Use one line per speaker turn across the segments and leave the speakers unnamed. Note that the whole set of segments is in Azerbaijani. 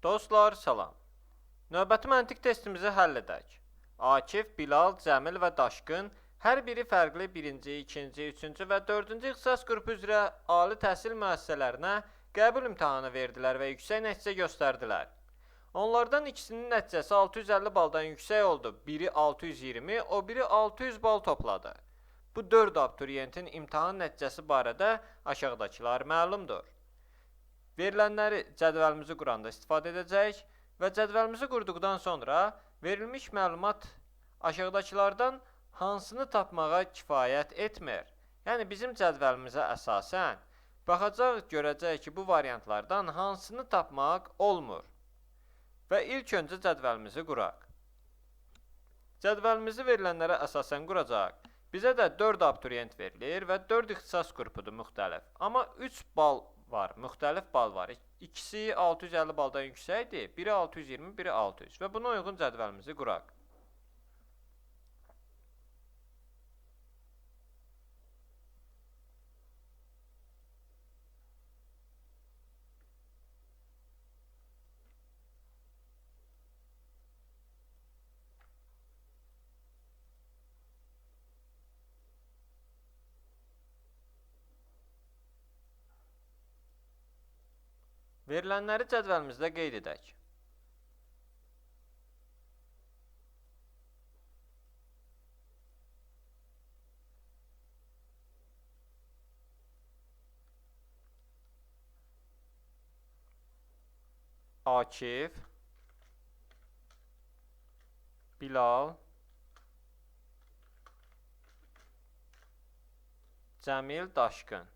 Dostlar, salam. Növbəti məntiq testimizi həll edək. Akif, Bilal, Cəmil və Daşqın hər biri fərqli birinci, ikinci, üçüncü və dördüncü ixtisas qrupu üzrə ali təhsil müəssisələrinə qəbul imtahanı verdilər və yüksək nəticə göstərdilər. Onlardan ikisinin nəticəsi 650 baldan yüksək oldu. Biri 620, o biri 600 bal topladı. Bu 4 abituriyentin imtahan nəticəsi barədə aşağıdakılar məlumdur. Verilənləri cədvəlimizi quranda istifadə edəcəyik və cədvəlimizi qurduqdan sonra verilmiş məlumat aşağıdakılardan hansını tapmağa kifayət etmir. Yəni bizim cədvəlimizə əsasən baxacaq, görəcək ki, bu variantlardan hansını tapmaq olmur. Və ilk öncə cədvəlimizi quraq. Cədvəlimizi verilənlərə əsasən quracaq. Bizə də 4 abituriyent verilir və 4 ixtisas qrupudur müxtəlif. Amma 3 bal var, müxtəlif bal var. İkisi 650 baldan yüksəkdir, biri 620, biri 600 və buna uyğun cədvəlimizi quraq. Verilənləri cədvəlimizdə qeyd edək. Akif, Bilal, Cəmil, Daşqın.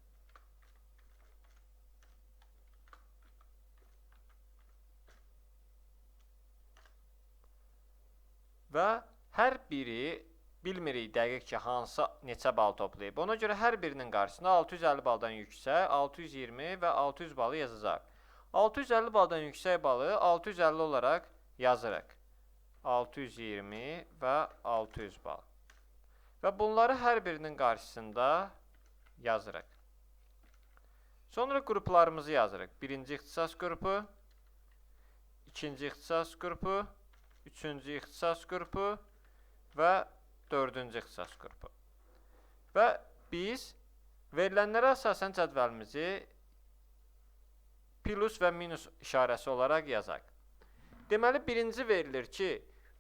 Və hər biri bilmirik dəqiq ki, hansı neçə bal toplayıb. Ona görə hər birinin qarşısında 650 baldan yüksək, 620 və 600 balı yazacaq. 650 baldan yüksək balı 650 olaraq yazırıq. 620 və 600 bal. Və bunları hər birinin qarşısında yazırıq. Sonra qruplarımızı yazırıq. Birinci ixtisas qrupu, ikinci ixtisas qrupu, üçüncü ixtisas qrupu və dördüncü ixtisas qrupu. Və biz verilənlərə əsasən cədvəlimizi plus və minus işarəsi olaraq yazaq. Deməli, birinci verilir ki,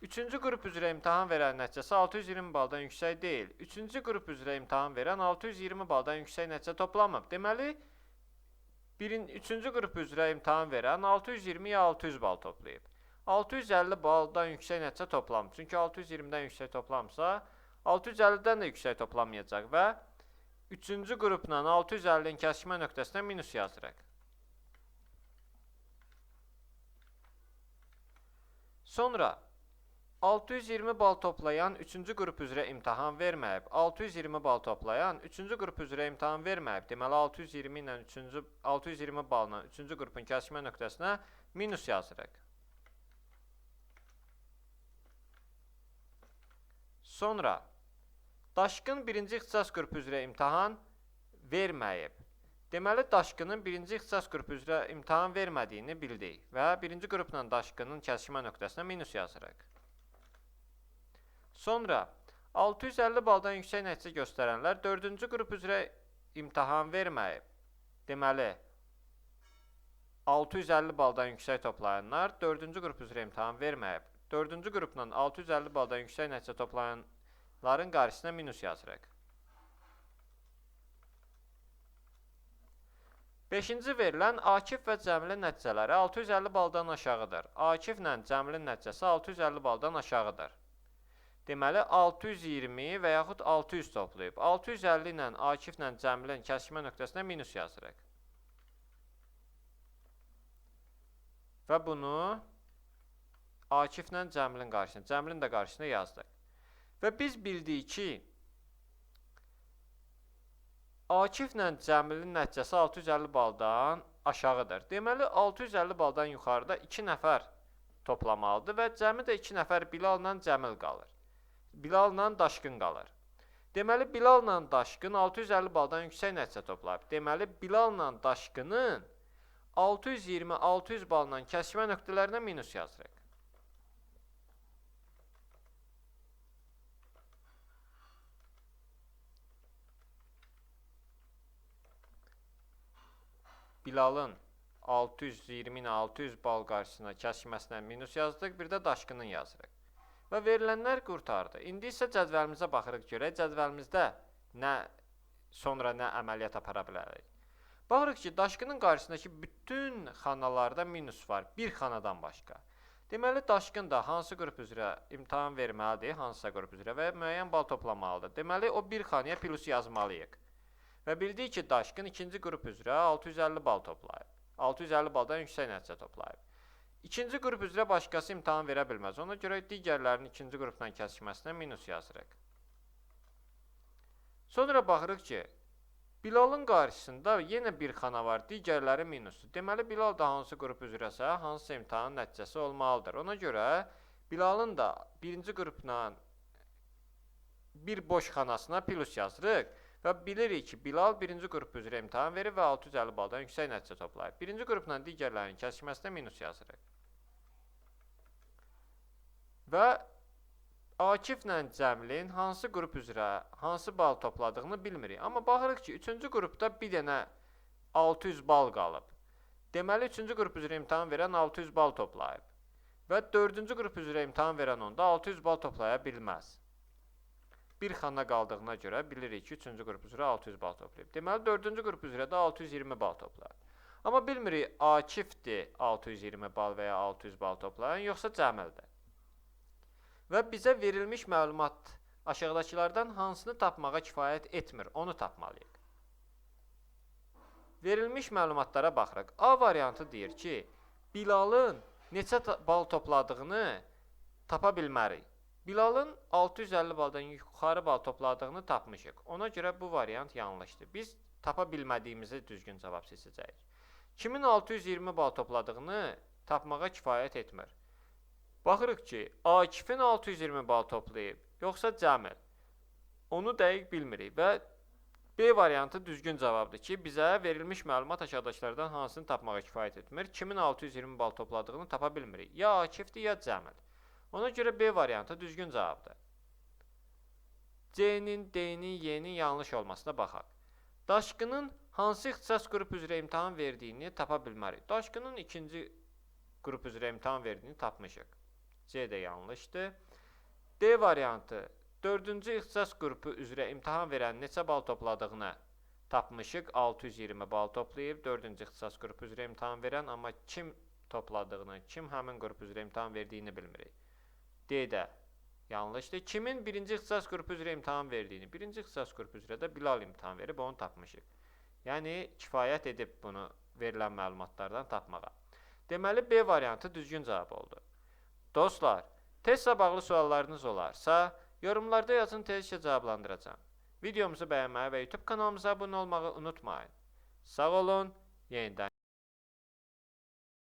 üçüncü qrup üzrə imtahan verən nəticəsi 620 baldan yüksək deyil. Üçüncü qrup üzrə imtahan verən 620 baldan yüksək nəticə toplamıb. Deməli, üçüncü qrup üzrə imtahan verən 620-yə 600 bal toplayıb. 650 baldan yüksək nəticə toplamır. Çünki 620-dən yüksək toplamsa, 650-dən də yüksək toplamayacaq və 3-cü qrupla 650-nin kəsişmə nöqtəsinə minus yazırıq. Sonra 620 bal toplayan 3-cü qrup üzrə imtahan verməyib. 620 bal toplayan 3-cü qrup üzrə imtahan verməyib. Deməli, 620 balla 3-cü qrupun kəsişmə nöqtəsinə minus yazırıq. Sonra, Daşqın birinci ixtisas qrupu üzrə imtahan verməyib. Deməli, Daşqının birinci ixtisas qrupu üzrə imtahan vermədiyini bildik və birinci qrupla Daşqının kəsişmə nöqtəsinə minus yazırıq. Sonra, 650 baldan yüksək nəticə göstərənlər 4-cü qrup üzrə imtahan verməyib. Deməli, 650 baldan yüksək toplayanlar 4-cü qrup üzrə imtahan verməyib. 4-cü qrupla 650 baldan yüksək nəticə toplayanların qarşısına minus yazırıq. 5-ci verilən Akif və Cəmilin nəticələri 650 baldan aşağıdır. Akiflə Cəmilin nəticəsi 650 baldan aşağıdır. Deməli, 620 və yaxud 600 toplayıb. 650 ilə Akiflə Cəmilin kəsişmə nöqtəsinə minus yazırıq. Və bunu Akiflə Cəmilin qarşısına, Cəmilin də qarşısına yazdıq. Və biz bildik ki, Akiflə Cəmilin nəticəsi 650 baldan aşağıdır. Deməli, 650 baldan yuxarıda 2 nəfər toplamalıdır və cəmi də 2 nəfər Bilal'la Cəmil qalır. Bilal'la Daşqın qalır. Deməli, Bilal'la Daşqın 650 baldan yüksək nəticə toplayıb. Deməli, Bilal'la Daşqının 620-600 balla kəsmə nöqtələrinə minus yazırıq. Bilalın 620-600 bal qarşısına kəsməsinə minus yazdıq, bir də daşqının yazırıq. Və verilənlər qurtardı. İndi isə cədvəlimizə baxırıq görək, cədvəlimizdə sonra nə əməliyyat apara bilərik. Baxırıq ki, daşqının qarşısındakı bütün xanalarda minus var, bir xanadan başqa. Deməli, daşqın da hansı qrup üzrə imtahan verməlidir, hansısa qrup üzrə və müəyyən bal toplamalıdır. Deməli, o bir xanaya plus yazmalıyıq. Və bildik ki, daşqın ikinci qrup üzrə 650 bal toplayıb. 650 baldan yüksək nəticə toplayıb. İkinci qrup üzrə başqası imtahan verə bilməz. Ona görə digərlərinin ikinci qrupdan kəsməsinə minus yazırıq. Sonra baxırıq ki, Bilalın qarşısında yenə bir xana var, digərləri minusdur. Deməli, Bilal da hansı qrup üzrəsə, hansısa imtahanın nəticəsi olmalıdır. Ona görə Bilalın da birinci qrupla bir boş xanasına plus yazırıq. Və bilirik ki, Bilal birinci qrup üzrə imtahan verib və 650 baldan yüksək nəticə toplayıb. Birinci qrupla digərlərinin kəsməsinə minus yazırıq. Və Akiflə Cəmilin hansı qrup üzrə hansı bal topladığını bilmirik. Amma baxırıq ki, üçüncü qrupda bir dənə 600 bal qalıb. Deməli, üçüncü qrup üzrə imtahan verən 600 bal toplayıb. Və dördüncü qrup üzrə imtahan verən onda 600 bal toplaya bilməz. Bir xana qaldığına görə bilirik ki, üçüncü qrup üzrə 600 bal toplayıb. Deməli, dördüncü qrup üzrə də 620 bal toplayıb. Amma bilmirik, Akifdir 620 bal və ya 600 bal toplayan, yoxsa Cəmildir. Və bizə verilmiş məlumat aşağıdakılardan hansını tapmağa kifayət etmir, onu tapmalıyıq. Verilmiş məlumatlara baxırıq. A variantı deyir ki, Bilalın neçə bal topladığını tapa bilmərik. Bilalın 650 baldan yuxarı bal topladığını tapmışıq. Ona görə bu variant yanlışdır. Biz tapa bilmədiyimizi düzgün cavab seçəcəyik. Kimin 620 bal topladığını tapmağa kifayət etmir. Baxırıq ki, Akifin 620 bal toplayıb, yoxsa Cəmil. Onu dəqiq bilmirik və B variantı düzgün cavabdır ki, bizə verilmiş məlumat aşağıdakılardan hansını tapmağa kifayət etmir. Kimin 620 bal topladığını tapa bilmirik. Ya Akifdir, ya Cəmil. Ona görə B variantı düzgün cavabdır. C-nin, D-nin, Y-nin yanlış olmasına baxaq. Daşqının hansı ixtisas qrup üzrə imtahan verdiyini tapa bilmərik. Daşqının ikinci qrup üzrə imtahan verdiyini tapmışıq. C də yanlışdır. D variantı, dördüncü ixtisas qrupu üzrə imtahan verən neçə bal topladığını tapmışıq. 620 bal toplayıb, dördüncü ixtisas qrupu üzrə imtahan verən, amma kim topladığını, kim həmin qrup üzrə imtahan verdiyini bilmirik. D də yanlışdır. Kimin birinci ixtisas qrupu üzrə imtahan verdiyini, birinci ixtisas qrupu üzrə də Bilal imtahan verib, onu tapmışıq. Yəni, kifayət edib bunu verilən məlumatlardan tapmağa. Deməli, B variantı düzgün cavab oldu. Dostlar, testlə bağlı suallarınız olarsa, yorumlarda yazın, tezcə cavablandıracağım. Videomuzu bəyənməyi və YouTube kanalımıza abunə olmağı unutmayın. Sağ olun, yenidən